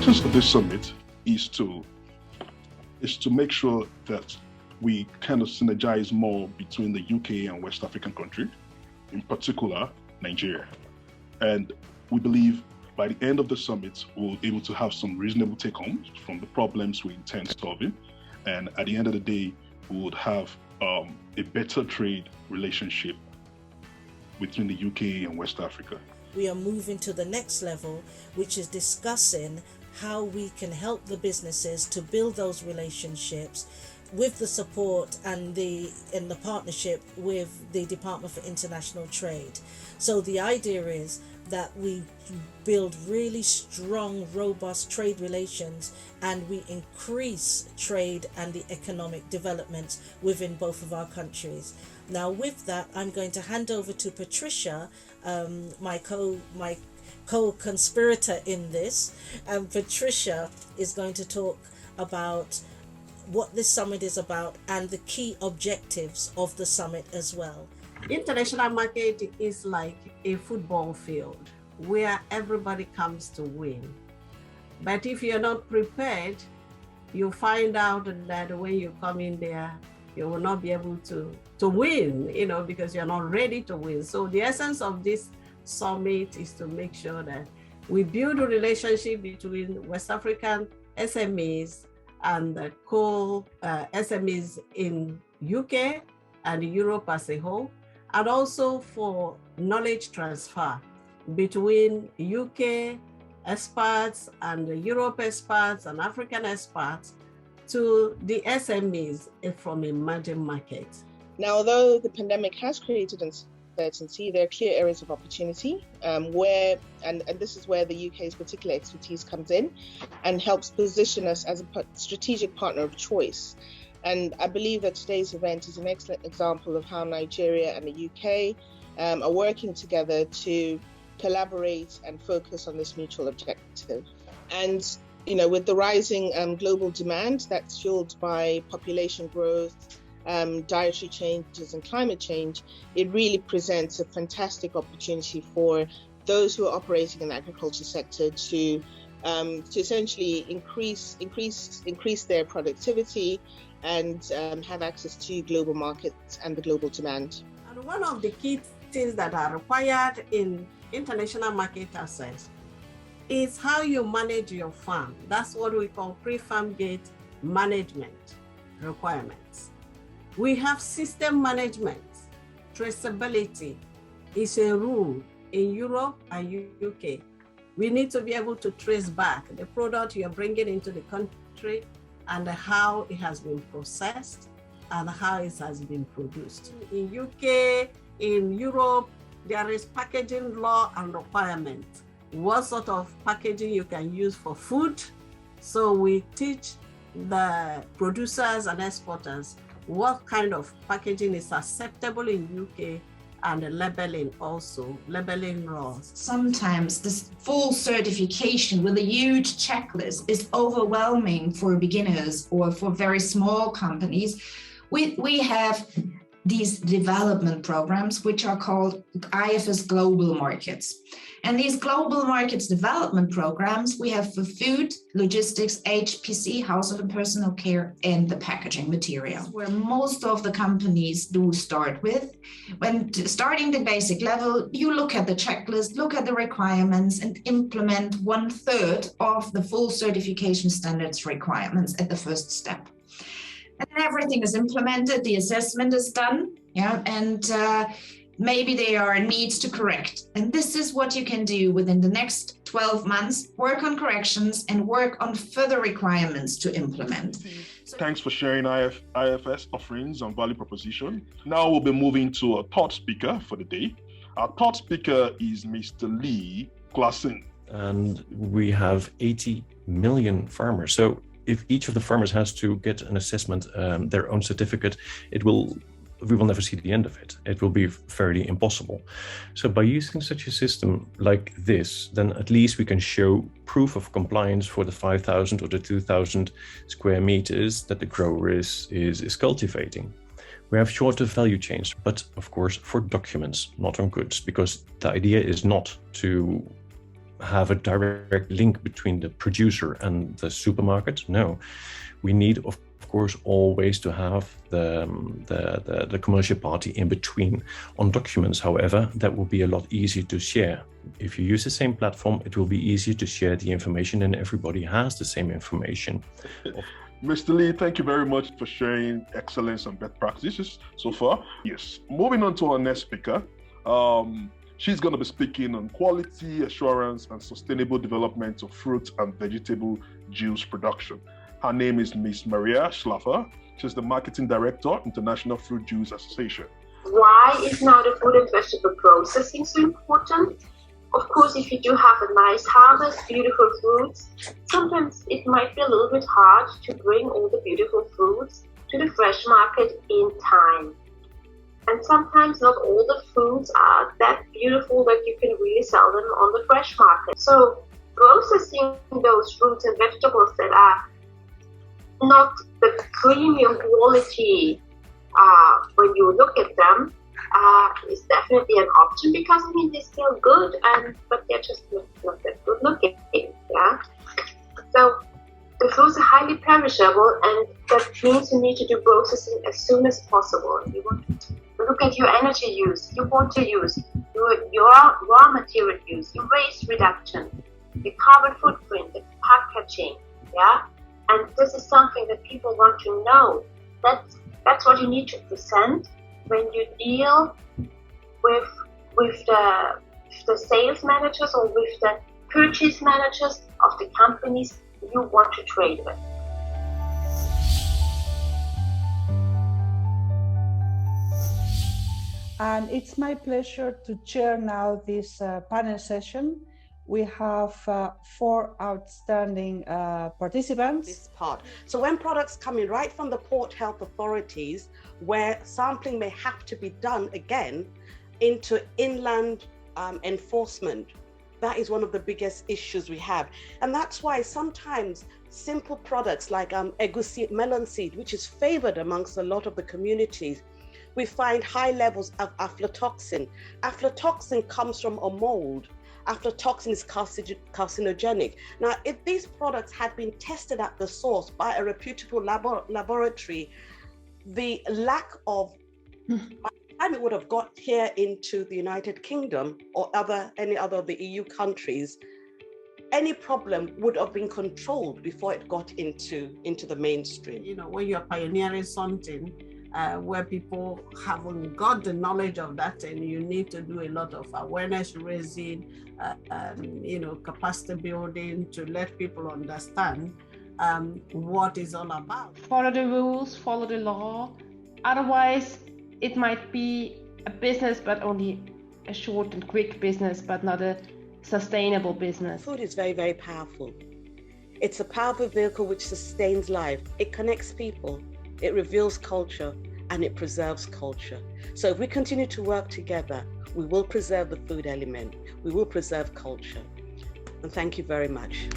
objectives of this summit is to make sure that we kind of synergize more between the UK and West African countries, in particular Nigeria. And we believe by the end of the summit, we'll be able to have some reasonable take-homes from the problems we intend solving. And at the end of the day, we would have a better trade relationship between the UK and West Africa. We are moving to the next level, which is discussing how we can help the businesses to build those relationships with the support and the partnership with the Department for International Trade. So the idea is that we build really strong, robust trade relations, and we increase trade and the economic developments within both of our countries. Now with that, I'm going to hand over to Patricia, my co-conspirator in this. And Patricia is going to talk about what this summit is about and the key objectives of the summit as well. International market is like a football field where everybody comes to win. But if you're not prepared, you find out that when you come in there, you will not be able to win, because you're not ready to win. So the essence of this summit is to make sure that we build a relationship between West African SMEs and the SMEs in UK and Europe as a whole, and also for knowledge transfer between UK experts and Europe experts and African experts to the SMEs from emerging markets. Now, although the pandemic has created uncertainty, there are clear areas of opportunity where this is where the UK's particular expertise comes in and helps position us as a strategic partner of choice. And I believe that today's event is an excellent example of how Nigeria and the UK are working together to collaborate and focus on this mutual objective. And with the rising global demand that's fueled by population growth, dietary changes and climate change, it really presents a fantastic opportunity for those who are operating in the agriculture sector to essentially increase their productivity and have access to global markets and the global demand. And one of the key things that are required in international market access is how you manage your farm. That's what we call pre-farm gate management requirements. We have system management. Traceability is a rule in Europe and UK. We need to be able to trace back the product you're bringing into the country and how it has been processed and how it has been produced. In UK, in Europe, there is packaging law and requirements. What sort of packaging you can use for food. So we teach the producers and exporters what kind of packaging is acceptable in UK and the labeling laws. Sometimes this full certification with a huge checklist is overwhelming for beginners or for very small companies. We have these development programs, which are called IFS Global Markets. And these global markets development programs, we have for food, logistics, HPC, household and personal care, and the packaging material, where most of the companies do start with. When starting the basic level, you look at the checklist, look at the requirements, and implement 1/3 of the full certification standards requirements at the first step. And everything is implemented, the assessment is done, and maybe there are needs to correct. And this is what you can do within the next 12 months, work on corrections and work on further requirements to implement. Thanks for sharing IFS offerings and value proposition. Now we'll be moving to our third speaker for the day. Our third speaker is Mr. Lee Klassen. And we have 80 million farmers. So if each of the farmers has to get an assessment, their own certificate, we will never see the end of it. It will be fairly impossible. So by using such a system like this, then at least we can show proof of compliance for the 5,000 or the 2,000 square meters that the grower is cultivating. We have shorter value chains, but of course for documents, not on goods, because the idea is not to have a direct link between the producer and the supermarket. No, we need, of course, always to have the commercial party in between. On documents, however, that will be a lot easier to share. If you use the same platform, it will be easier to share the information and everybody has the same information. Mr. Lee, thank you very much for sharing excellence and best practices so far. Yes, moving on to our next speaker. She's going to be speaking on quality assurance and sustainable development of fruit and vegetable juice production. Her name is Ms. Maria Schlaffer. She's the Marketing Director, International Fruit Juice Association. Why is now the food and vegetable processing so important? Of course, if you do have a nice harvest, beautiful fruits, sometimes it might be a little bit hard to bring all the beautiful fruits to the fresh market in time. And sometimes not all the fruits are that beautiful that you can really sell them on the fresh market. So processing those fruits and vegetables that are not the premium quality when you look at them is definitely an option, because I mean they're still good, but they're just not that good looking. Yeah. So the fruits are highly perishable, and that means you need to do processing as soon as possible. You want to look at your energy use, your water use, your raw material use, your waste reduction, the carbon footprint, the packaging. Yeah. And this is something that people want to know. That's what you need to present when you deal with the sales managers or with the purchase managers of the companies you want to trade with. And it's my pleasure to chair now this panel session. We have 4 outstanding participants. This part. So when products come in right from the port health authorities, where sampling may have to be done again into inland enforcement, that is one of the biggest issues we have. And that's why sometimes simple products like egusi melon seed, which is favored amongst a lot of the communities, we find high levels of aflatoxin. Aflatoxin comes from a mold. Aflatoxin is carcinogenic. Now, if these products had been tested at the source by a reputable laboratory, the lack of, by the time it would have got here into the United Kingdom or any other of the EU countries, any problem would have been controlled before it got into the mainstream. You know, when you're pioneering something, where people haven't got the knowledge of that, and you need to do a lot of awareness raising, capacity building to let people understand what it's all about. Follow the rules, follow the law. Otherwise, it might be a business, but only a short and quick business, but not a sustainable business. Food is very, very powerful. It's a powerful vehicle which sustains life. It connects people. It reveals culture, and it preserves culture. So if we continue to work together, we will preserve the food element, we will preserve culture. And thank you very much.